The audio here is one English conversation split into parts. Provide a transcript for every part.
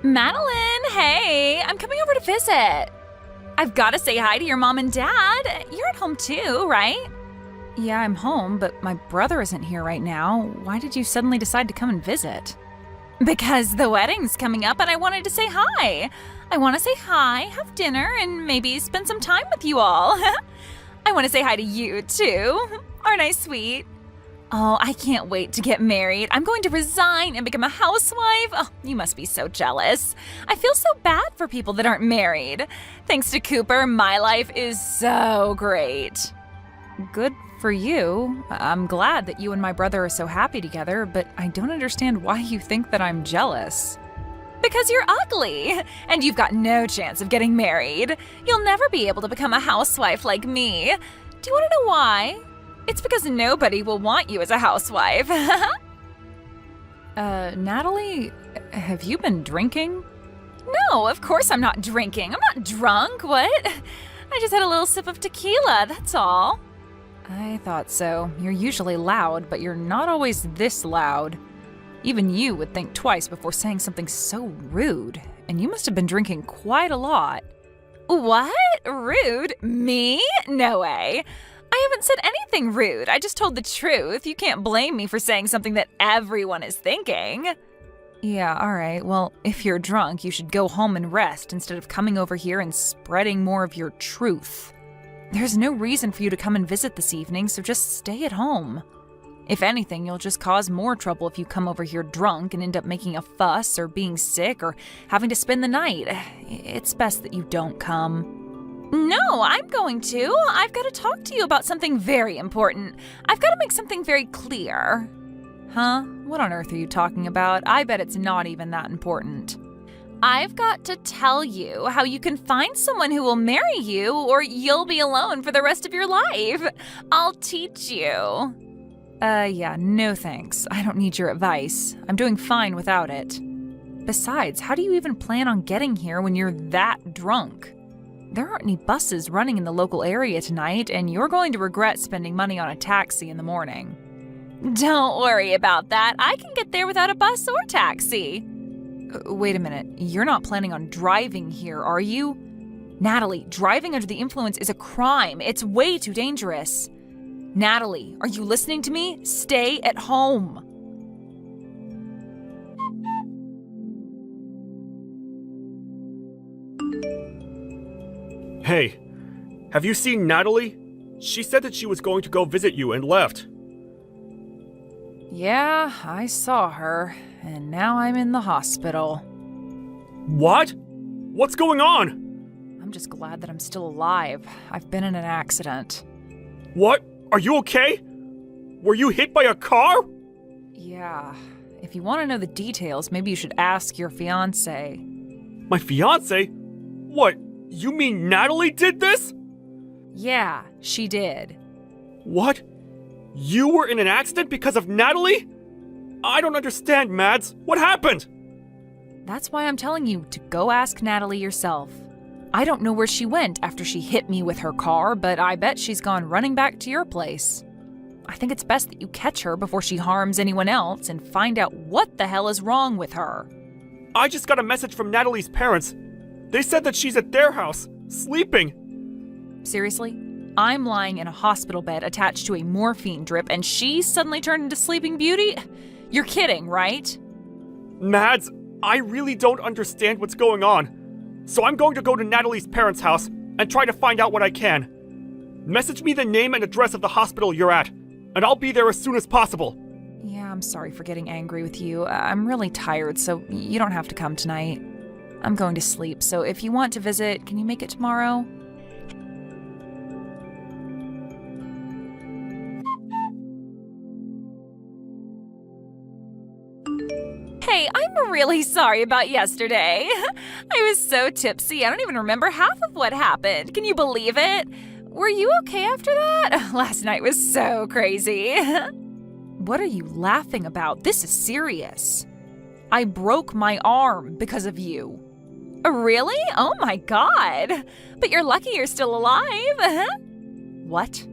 Madeline, hey, I'm coming over to visit. I've got to say hi to your mom and dad. You're at home too, right? Yeah, I'm home, but my brother isn't here right now. Why did you suddenly decide to come and visit? Because the wedding's coming up and I wanted to say hi. I want to say hi, have dinner, and maybe spend some time with you all. I want to say hi to you too. Aren't I sweet? Oh, I can't wait to get married. I'm going to resign and become a housewife. Oh, you must be so jealous. I feel so bad for people that aren't married. Thanks to Cooper, my life is so great. Good for you. I'm glad that you and my brother are so happy together, but I don't understand why you think that I'm jealous. Because you're ugly, and you've got no chance of getting married. You'll never be able to become a housewife like me. Do you want to know why? It's because nobody will want you as a housewife. Natalie, have you been drinking? No, of course I'm not drinking. I'm not drunk, what? I just had a little sip of tequila, that's all. I thought so. You're usually loud, but you're not always this loud. Even you would think twice before saying something so rude, and you must have been drinking quite a lot. What? Rude? Me? No way. I haven't said anything rude. I just told the truth. You can't blame me for saying something that everyone is thinking. Yeah, all right. Well, if you're drunk, you should go home and rest instead of coming over here and spreading more of your truth. There's no reason for you to come and visit this evening, so just stay at home. If anything, you'll just cause more trouble if you come over here drunk and end up making a fuss or being sick or having to spend the night. It's best that you don't come. No, I'm going to. I've got to talk to you about something very important. I've got to make something very clear. Huh? What on earth are you talking about? I bet it's not even that important. I've got to tell you how you can find someone who will marry you or you'll be alone for the rest of your life. I'll teach you. Yeah, no thanks. I don't need your advice. I'm doing fine without it. Besides, how do you even plan on getting here when you're that drunk? There aren't any buses running in the local area tonight, and you're going to regret spending money on a taxi in the morning. Don't worry about that. I can get there without a bus or taxi. Wait a minute. You're not planning on driving here, are you? Natalie, driving under the influence is a crime. It's way too dangerous. Natalie, are you listening to me? Stay at home. Hey, have you seen Natalie? She said that she was going to go visit you and left. Yeah, I saw her, and now I'm in the hospital. What? What's going on? I'm just glad that I'm still alive. I've been in an accident. What? Are you okay? Were you hit by a car? Yeah. If you want to know the details, maybe you should ask your fiancée. My fiancé? What? You mean Natalie did this? Yeah, she did. What? You were in an accident because of Natalie? I don't understand, Mads. What happened? That's why I'm telling you to go ask Natalie yourself. I don't know where she went after she hit me with her car, but I bet she's gone running back to your place. I think it's best that you catch her before she harms anyone else and find out what the hell is wrong with her. I just got a message from Natalie's parents. They said that she's at their house, sleeping. Seriously? I'm lying in a hospital bed attached to a morphine drip and she suddenly turned into Sleeping Beauty? You're kidding, right? Mads, I really don't understand what's going on. So I'm going to go to Natalie's parents' house and try to find out what I can. Message me the name and address of the hospital you're at, and I'll be there as soon as possible. Yeah, I'm sorry for getting angry with you. I'm really tired, so you don't have to come tonight. I'm going to sleep, so if you want to visit, can you make it tomorrow? Hey, I'm really sorry about yesterday. I was so tipsy, I don't even remember half of what happened. Can you believe it? Were you okay after that? Last night was so crazy. What are you laughing about? This is serious. I broke my arm because of you. Really? Oh my God. But you're lucky you're still alive. What?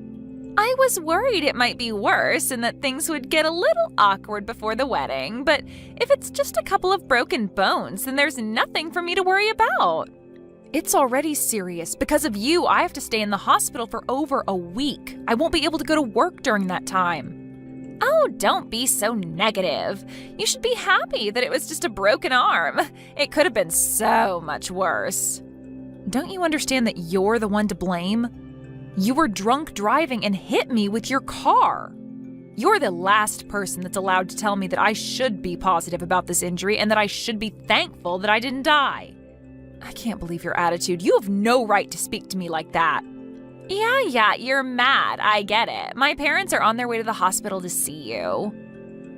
I was worried it might be worse and that things would get a little awkward before the wedding, but if it's just a couple of broken bones, then there's nothing for me to worry about. It's already serious. Because of you, I have to stay in the hospital for over a week. I won't be able to go to work during that time. Oh, don't be so negative. You should be happy that it was just a broken arm. It could have been so much worse. Don't you understand that you're the one to blame? You were drunk driving and hit me with your car. You're the last person that's allowed to tell me that I should be positive about this injury and that I should be thankful that I didn't die. I can't believe your attitude. You have no right to speak to me like that. Yeah, you're mad. I get it. My parents are on their way to the hospital to see you.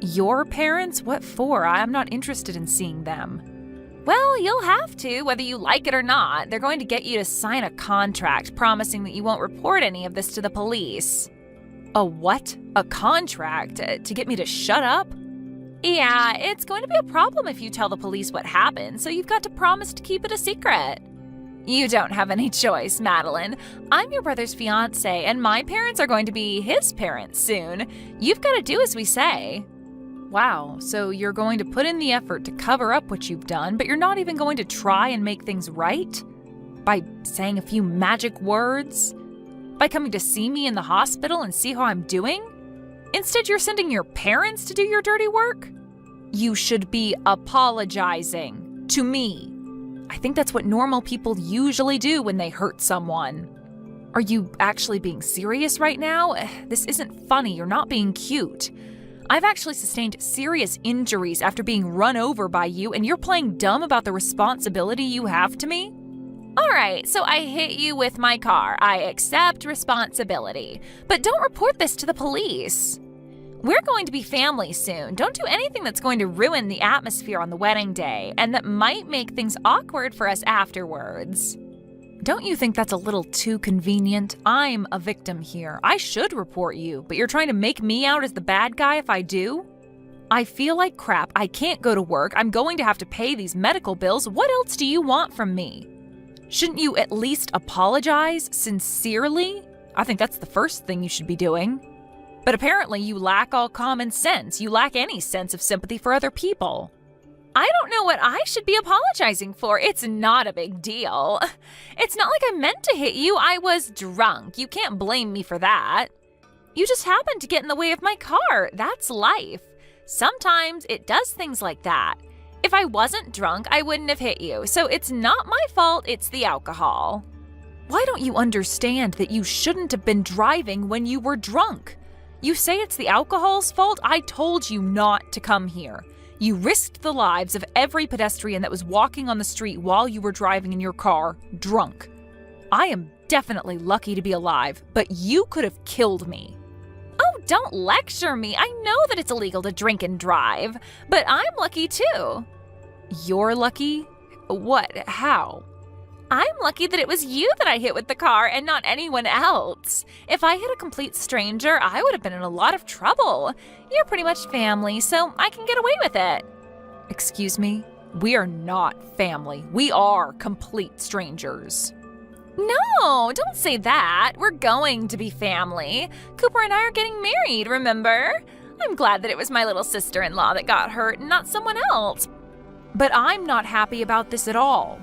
Your parents? What for? I'm not interested in seeing them. Well, you'll have to, whether you like it or not. They're going to get you to sign a contract promising that you won't report any of this to the police. A what? A contract? To get me to shut up? Yeah, it's going to be a problem if you tell the police what happened, so you've got to promise to keep it a secret. You don't have any choice, Madeline. I'm your brother's fiancée, and my parents are going to be his parents soon. You've got to do as we say. Wow, so you're going to put in the effort to cover up what you've done, but you're not even going to try and make things right? By saying a few magic words? By coming to see me in the hospital and see how I'm doing? Instead, you're sending your parents to do your dirty work? You should be apologizing to me. I think that's what normal people usually do when they hurt someone. Are you actually being serious right now? This isn't funny. You're not being cute. I've actually sustained serious injuries after being run over by you, and you're playing dumb about the responsibility you have to me? All right, so I hit you with my car. I accept responsibility. But don't report this to the police. We're going to be family soon. Don't do anything that's going to ruin the atmosphere on the wedding day, and that might make things awkward for us afterwards. Don't you think that's a little too convenient? I'm a victim here. I should report you, but you're trying to make me out as the bad guy if I do? I feel like crap. I can't go to work. I'm going to have to pay these medical bills. What else do you want from me? Shouldn't you at least apologize sincerely? I think that's the first thing you should be doing. But apparently you lack all common sense. You lack any sense of sympathy for other people. I don't know what I should be apologizing for. It's not a big deal. It's not like I meant to hit you. I was drunk. You can't blame me for that. You just happened to get in the way of my car. That's life. Sometimes it does things like that. If I wasn't drunk, I wouldn't have hit you. So it's not my fault, it's the alcohol. Why don't you understand that you shouldn't have been driving when you were drunk? You say it's the alcohol's fault? I told you not to come here. You risked the lives of every pedestrian that was walking on the street while you were driving in your car, drunk. I am definitely lucky to be alive, but you could have killed me. Oh, don't lecture me. I know that it's illegal to drink and drive, but I'm lucky too. You're lucky? What? How? I'm lucky that it was you that I hit with the car and not anyone else. If I hit a complete stranger, I would have been in a lot of trouble. You're pretty much family, so I can get away with it. Excuse me? We are not family. We are complete strangers. No, don't say that. We're going to be family. Cooper and I are getting married, remember? I'm glad that it was my little sister-in-law that got hurt and not someone else. But I'm not happy about this at all.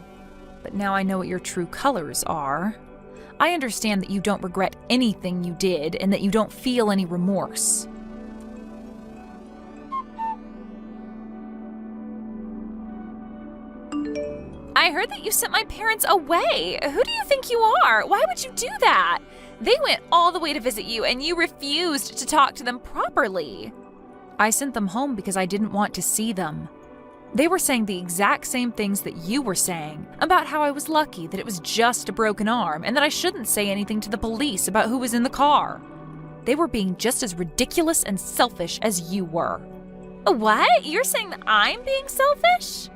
But now I know what your true colors are. I understand that you don't regret anything you did and that you don't feel any remorse. I heard that you sent my parents away. Who do you think you are? Why would you do that? They went all the way to visit you and you refused to talk to them properly. I sent them home because I didn't want to see them. They were saying the exact same things that you were saying, about how I was lucky, that it was just a broken arm, and that I shouldn't say anything to the police about who was in the car. They were being just as ridiculous and selfish as you were. What? You're saying that I'm being selfish?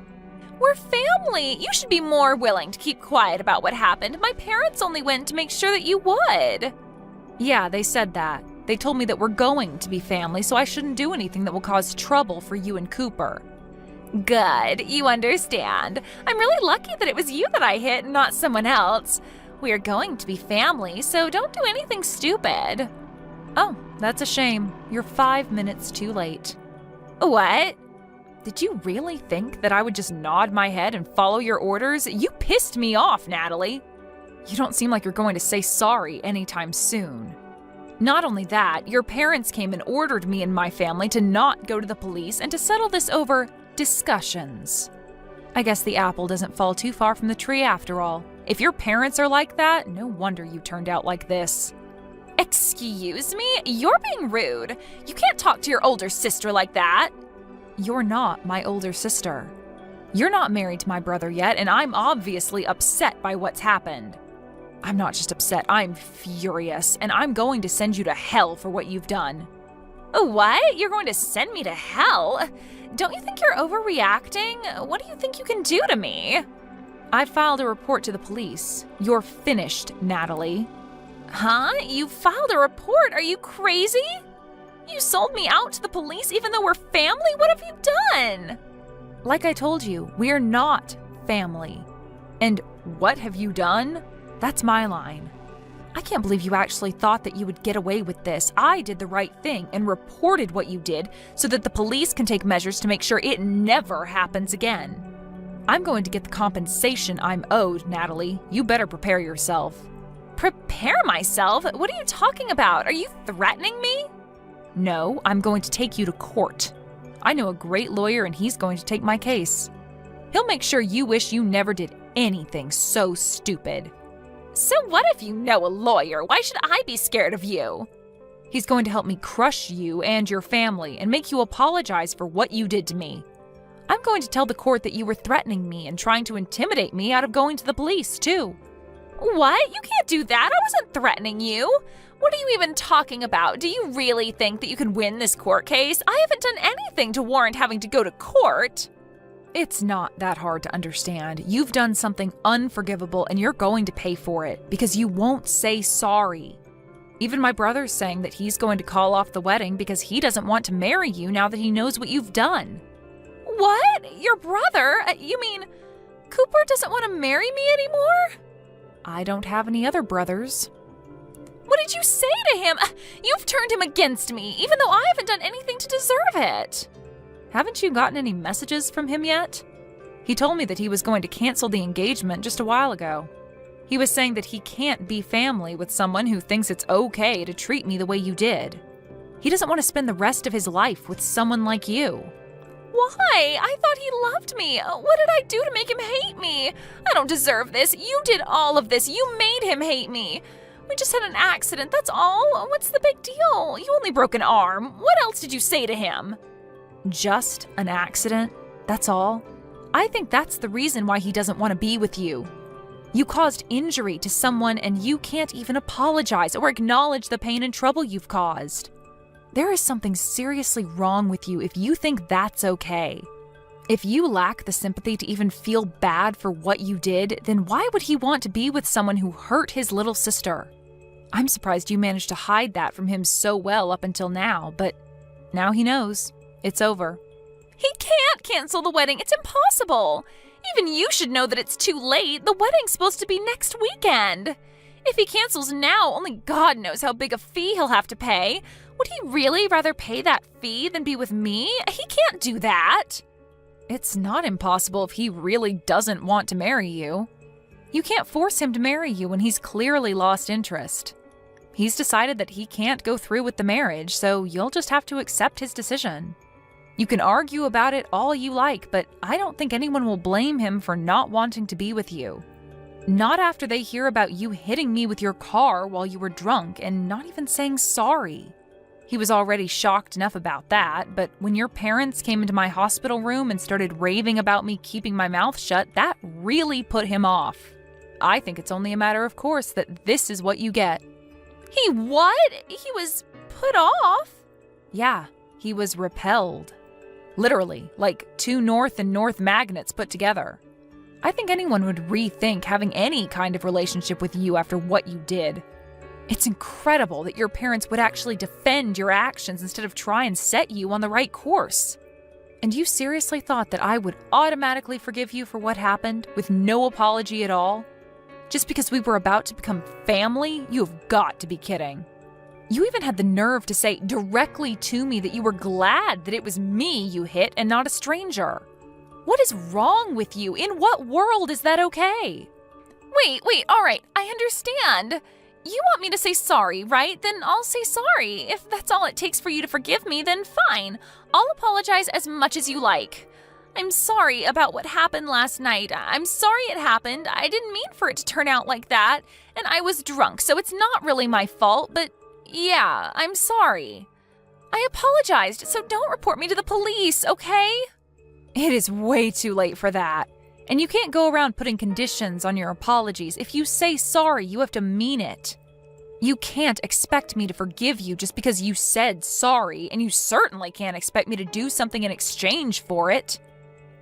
We're family. You should be more willing to keep quiet about what happened. My parents only went to make sure that you would. Yeah, they said that. They told me that we're going to be family, so I shouldn't do anything that will cause trouble for you and Cooper. Good, you understand. I'm really lucky that it was you that I hit and not someone else. We are going to be family, so don't do anything stupid. Oh, that's a shame. You're 5 minutes too late. What? Did you really think that I would just nod my head and follow your orders? You pissed me off, Natalie. You don't seem like you're going to say sorry anytime soon. Not only that, your parents came and ordered me and my family to not go to the police and to settle this over discussions. I guess the apple doesn't fall too far from the tree after all. If your parents are like that, no wonder you turned out like this. Excuse me? You're being rude. You can't talk to your older sister like that. You're not my older sister. You're not married to my brother yet, and I'm obviously upset by what's happened. I'm not just upset, I'm furious, and I'm going to send you to hell for what you've done. What? You're going to send me to hell? Don't you think you're overreacting? What do you think you can do to me? I filed a report to the police. You're finished, Natalie. Huh? You filed a report? Are you crazy? You sold me out to the police even though we're family? What have you done? Like I told you, we're not family. And what have you done? That's my line. I can't believe you actually thought that you would get away with this. I did the right thing and reported what you did so that the police can take measures to make sure it never happens again. I'm going to get the compensation I'm owed, Natalie. You better prepare yourself. Prepare myself? What are you talking about? Are you threatening me? No, I'm going to take you to court. I know a great lawyer and he's going to take my case. He'll make sure you wish you never did anything so stupid. So what if you know a lawyer? Why should I be scared of you? He's going to help me crush you and your family and make you apologize for what you did to me. I'm going to tell the court that you were threatening me and trying to intimidate me out of going to the police, too. What? You can't do that. I wasn't threatening you. What are you even talking about? Do you really think that you can win this court case? I haven't done anything to warrant having to go to court. It's not that hard to understand. You've done something unforgivable and you're going to pay for it because you won't say sorry. Even my brother's saying that he's going to call off the wedding because he doesn't want to marry you now that he knows what you've done. What? Your brother? You mean Cooper doesn't want to marry me anymore? I don't have any other brothers. What did you say to him? You've turned him against me, even though I haven't done anything to deserve it. Haven't you gotten any messages from him yet? He told me that he was going to cancel the engagement just a while ago. He was saying that he can't be family with someone who thinks it's okay to treat me the way you did. He doesn't want to spend the rest of his life with someone like you. Why? I thought he loved me. What did I do to make him hate me? I don't deserve this. You did all of this. You made him hate me. We just had an accident, that's all. What's the big deal? You only broke an arm. What else did you say to him? Just an accident? That's all? I think that's the reason why he doesn't want to be with you. You caused injury to someone and you can't even apologize or acknowledge the pain and trouble you've caused. There is something seriously wrong with you if you think that's okay. If you lack the sympathy to even feel bad for what you did, then why would he want to be with someone who hurt his little sister? I'm surprised you managed to hide that from him so well up until now, but now he knows. It's over. He can't cancel the wedding. It's impossible. Even you should know that it's too late. The wedding's supposed to be next weekend. If he cancels now, only God knows how big a fee he'll have to pay. Would he really rather pay that fee than be with me? He can't do that. It's not impossible if he really doesn't want to marry you. You can't force him to marry you when he's clearly lost interest. He's decided that he can't go through with the marriage, so you'll just have to accept his decision. You can argue about it all you like, but I don't think anyone will blame him for not wanting to be with you. Not after they hear about you hitting me with your car while you were drunk and not even saying sorry. He was already shocked enough about that, but when your parents came into my hospital room and started raving about me keeping my mouth shut, that really put him off. I think it's only a matter of course that this is what you get. He what? He was put off? Yeah, he was repelled. Literally, like two north and north magnets put together. I think anyone would rethink having any kind of relationship with you after what you did. It's incredible that your parents would actually defend your actions instead of try and set you on the right course. And you seriously thought that I would automatically forgive you for what happened with no apology at all? Just because we were about to become family? You have got to be kidding. You even had the nerve to say directly to me that you were glad that it was me you hit and not a stranger. What is wrong with you? In what world is that okay? Wait, all right, I understand. You want me to say sorry, right? Then I'll say sorry. If that's all it takes for you to forgive me, then fine. I'll apologize as much as you like. I'm sorry about what happened last night. I'm sorry it happened. I didn't mean for it to turn out like that. And I was drunk, so it's not really my fault, but yeah, I'm sorry. I apologized, so don't report me to the police, okay? It is way too late for that. And you can't go around putting conditions on your apologies. If you say sorry, you have to mean it. You can't expect me to forgive you just because you said sorry, and you certainly can't expect me to do something in exchange for it.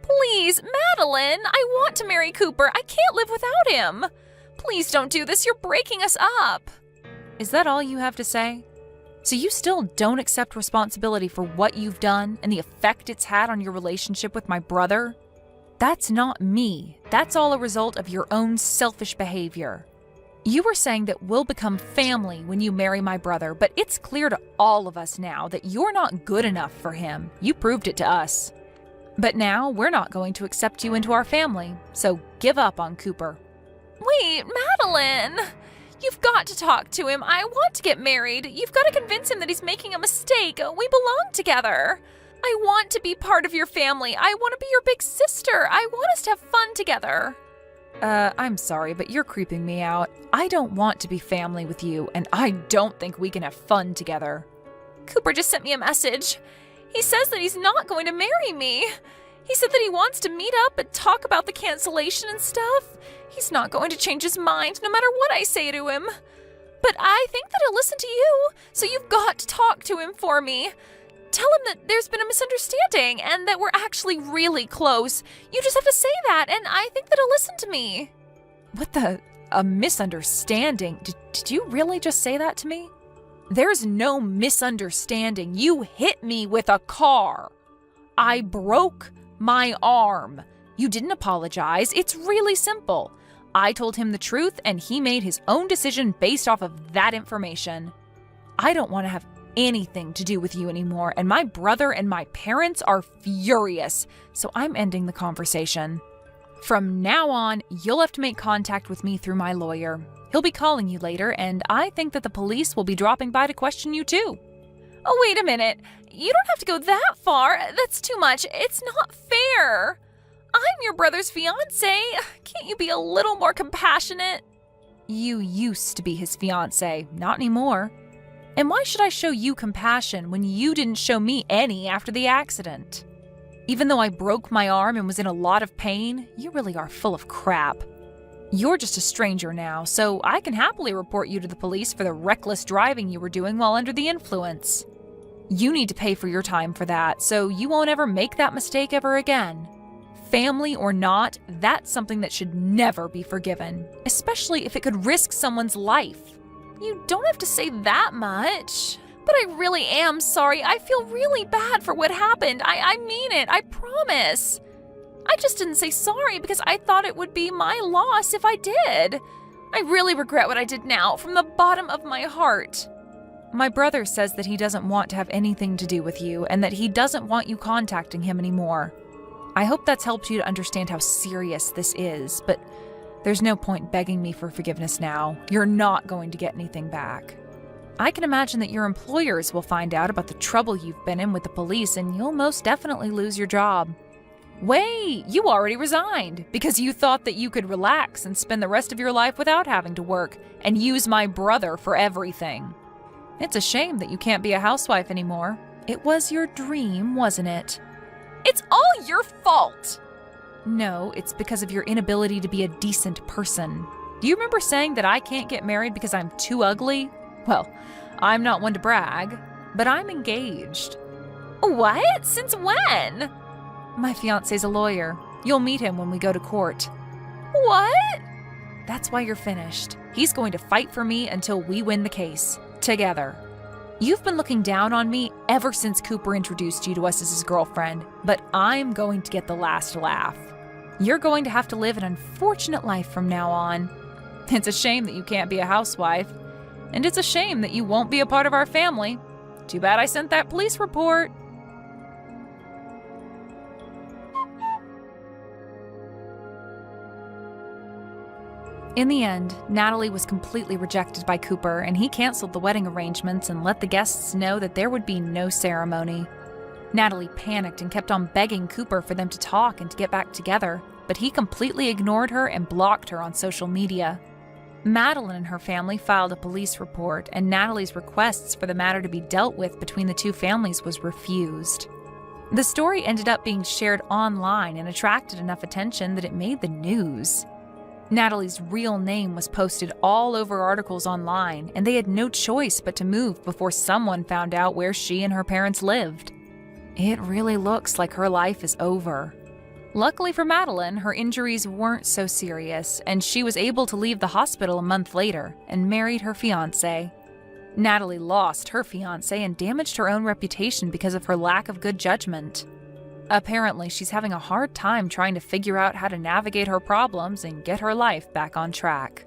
Please, Madeline, I want to marry Cooper. I can't live without him. Please don't do this. You're breaking us up. Is that all you have to say? So you still don't accept responsibility for what you've done and the effect it's had on your relationship with my brother? That's not me. That's all a result of your own selfish behavior. You were saying that we'll become family when you marry my brother, but it's clear to all of us now that you're not good enough for him. You proved it to us. But now we're not going to accept you into our family, so give up on Cooper. Wait, Madeline! You've got to talk to him. I want to get married. You've got to convince him that he's making a mistake. We belong together. I want to be part of your family. I want to be your big sister. I want us to have fun together. I'm sorry, but you're creeping me out. I don't want to be family with you, and I don't think we can have fun together. Cooper just sent me a message. He says that he's not going to marry me. He said that he wants to meet up and talk about the cancellation and stuff. He's not going to change his mind no matter what I say to him. But I think that he'll listen to you, so you've got to talk to him for me. Tell him that there's been a misunderstanding and that we're actually really close. You just have to say that, and I think that he'll listen to me. A misunderstanding? Did you really just say that to me? There's no misunderstanding. You hit me with a car. I broke my arm. You didn't apologize. It's really simple. I told him the truth, and he made his own decision based off of that information. I don't want to have anything to do with you anymore, and my brother and my parents are furious, so I'm ending the conversation. From now on, you'll have to make contact with me through my lawyer. He'll be calling you later, and I think that the police will be dropping by to question you too. Oh, wait a minute. You don't have to go that far. That's too much. It's not fair. I'm your brother's fiancée. Can't you be a little more compassionate? You used to be his fiancée, not anymore. And why should I show you compassion when you didn't show me any after the accident? Even though I broke my arm and was in a lot of pain, you really are full of crap. You're just a stranger now, so I can happily report you to the police for the reckless driving you were doing while under the influence. You need to pay for your time for that, so you won't ever make that mistake ever again. Family or not, that's something that should never be forgiven, especially if it could risk someone's life. You don't have to say that much. But I really am sorry. I feel really bad for what happened. I mean it. I promise. I just didn't say sorry because I thought it would be my loss if I did. I really regret what I did now, from the bottom of my heart. My brother says that he doesn't want to have anything to do with you and that he doesn't want you contacting him anymore. I hope that's helped you to understand how serious this is, but there's no point begging me for forgiveness now. You're not going to get anything back. I can imagine that your employers will find out about the trouble you've been in with the police, and you'll most definitely lose your job. Wait, you already resigned because you thought that you could relax and spend the rest of your life without having to work and use my brother for everything. It's a shame that you can't be a housewife anymore. It was your dream, wasn't it? It's all your fault! No, it's because of your inability to be a decent person. Do you remember saying that I can't get married because I'm too ugly? Well, I'm not one to brag, but I'm engaged. What? Since when? My fiancé's a lawyer. You'll meet him when we go to court. What? That's why you're finished. He's going to fight for me until we win the case. Together. You've been looking down on me ever since Cooper introduced you to us as his girlfriend, but I'm going to get the last laugh. You're going to have to live an unfortunate life from now on. It's a shame that you can't be a housewife. and it's a shame that you won't be a part of our family. Too bad I sent that police report." In the end, Natalie was completely rejected by Cooper, and he canceled the wedding arrangements and let the guests know that there would be no ceremony. Natalie panicked and kept on begging Cooper for them to talk and to get back together, but he completely ignored her and blocked her on social media. Madeline and her family filed a police report, and Natalie's requests for the matter to be dealt with between the two families was refused. The story ended up being shared online and attracted enough attention that it made the news. Natalie's real name was posted all over articles online, and they had no choice but to move before someone found out where she and her parents lived. It really looks like her life is over. Luckily for Madeline, her injuries weren't so serious, and she was able to leave the hospital a month later and married her fiancé. Natalie lost her fiancé and damaged her own reputation because of her lack of good judgment. Apparently, she's having a hard time trying to figure out how to navigate her problems and get her life back on track.